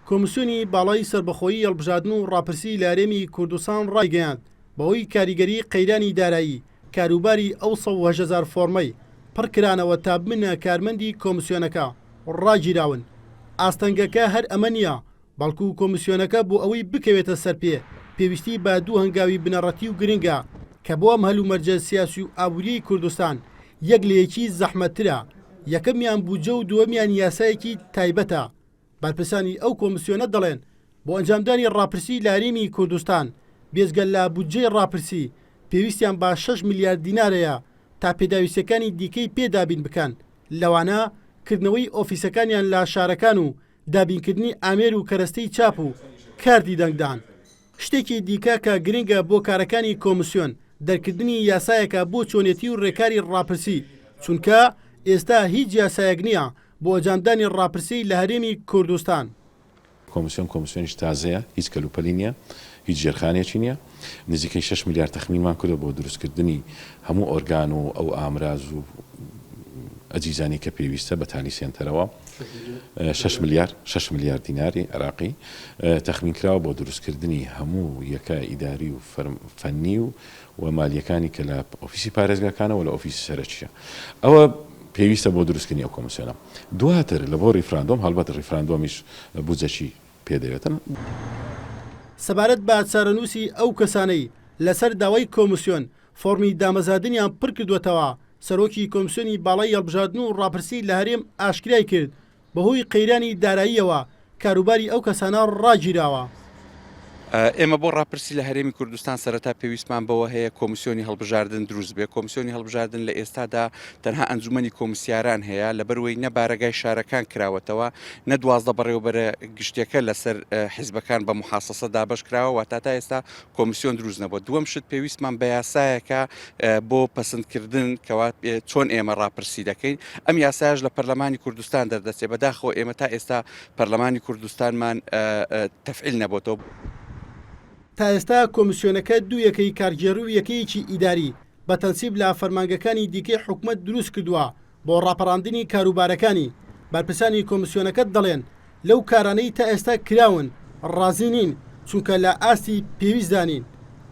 کۆمسیۆنی باڵای سربەخۆیی هەڵبژاردن و ڕاپرسی لە هەرێمی کوردستان ڕایگەیاند بەهۆی کاریگەری قەیرانی دارایی کاروباری ئەو 100,000 فۆرمەی پڕکرانەوە تا بمنە کارمەندی کۆمسیۆنەکە ڕاگیراون. ئاستەنگەکە هەر ئەمە نییە، بەڵکو کۆمسیۆنەکە بۆ ئەوەی بکەوێتە سەرپێ پێویستی بە دوو هەنگاوی بنەڕەتی و گرنگە کە بۆ ئەم هەلومەرجە سیاسی و ئابووریەی کوردستان یەک لە یەکی زەحمەتترە. یەکەمیان بوجە و دووەمیان یاسایەکی تایبەتە. بەرپرسانی ئەو کۆمسیۆنە دەڵێن بۆ ئەنجامدانی ڕاپرسی لە هەرێمی کوردستان بێجگەل لە بودجەی ڕاپرسی پێویستیان بە 6 میلیارد دینارەیە تا پێداویستەکانی دیکەی پێدابین بکەن، لەوانە کردنەوەی ئۆفیسەکانیان لە شارەکان و دابینکردنی ئامێر و کەرەستەی چاپ و کاردی دەنگدان. شتێکی دیکە کە گرنگە بۆ کارەکانی کۆمسیۆن دەرکردنی یاسایەکە بۆ چۆنێتی و ڕێکاری ڕاپرسی، چونکە ئێستا هیچ یاسایەک نییە بۆ ئەنجامدانی ڕاپرسی لە هەرێمی کوردستان. کۆمسیۆنیش تازەیە، هیچ کەلوپەلی نییە، هیچ ژێرخانێکی نییە. نزیکەی 6 میلیارد تەخمینمان کردو بۆ دروستکردنی هەموو ئۆرگان و ئەو ئامراز و ئەجیزانی کە پێویستە بە تانی سێنتەرەوە 6 میلیارد دیناری عراقی تەخمینکراوە بۆ دروستکردنی هەموو یەکە ئیداری و فەنی و مالیەکانی کە لە ئۆفیسی پارێزگاکانەوە لە ئۆفیسی سەرەکیە. ئەوە پێویستە بۆ دروستکردنی ئەو کۆمسیۆنە. دواتر لە بۆ ڕیفراندۆم هەڵبەت ڕیفراندۆمیش بودجەی پێدەوێتن. سەبارەت بە چارەنووسی ئەو کەسانەی لەسەر داوای کۆمسیۆن فۆرمی دامەزادنیان پڕ کردوێتەوە، سەرۆکی کۆمسیۆنی باڵای هەڵبژاردن و ڕاپرسی لە هەرێم ئاشکرای کرد بەهۆی قەیرانی داراییەوە کاروباری ئەو کەسانە ڕاگیراوە. ئێمە بۆ ڕاپرسی لە هەرێمی کوردستان سەرەتا پێویستمان بەوە هەیە کۆمسیۆنی هەڵبژاردن دروست بێ. کۆمسیۆنی هەڵبژاردن لە ئێستادا تەنها ئەنجومەنی کۆمسیاران هەیە، لەبەرەوەی نە بارەگای شارەکان کراوەتەوە، نە 12 بەڕێوەبەرە گشتیەکە لەسەر حیزبەکان بە محاسەسە دابش کراوە و تا ئێستا کۆمسیۆن دروست نەبووە. دووەم شت پێویستمان بە یاسایەکە بۆ پەسەندکردن کەوا چۆن ئێمە ڕاپرسی دەکەین. ئەم یاسایش لە پەرلەمانی کوردستان دەردەچێت. بەداخەوە ئێمە تا ئێستا پەرلەمانی کوردستانمان تەفعیل نەبووەوە. تا ئێستا کۆمسیۆنەکە دوو یەکەی کارگێڕی و یەکەیەکی ئیداری بە تەنسیب لە فەرمانگەکانی دیکەی حکوومەت دروست کردووە بۆ ڕاپەڕاندنی کاروبارەکانی. بەرپرسانی کۆمسیۆنەکەت دەڵێن لەو کارانەی تا ئێستا کراون ڕازی نین چونکە لە ئاستی پێویستدانین.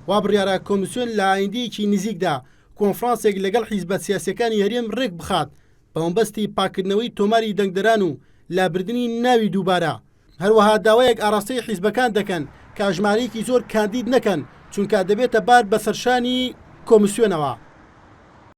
وا بڕیارە کۆمسیۆن لە ئایندەیەکی نزیکدا کۆنفرانسێک لەگەڵ حیزبە سیاسیەکانی هەرێم ڕێک بخات بە مەبەستی پاکردنەوەی تۆماری دەنگدەران و لابردنی ناوی دووبارە. هەروەها داوایەک ئاراستەی حیزبەکان دەکەن کە ژمارەیەکی زۆر کاندید نەکەن چونکە دەبێتە بار بە سەرشانی کۆمسیۆنەوە.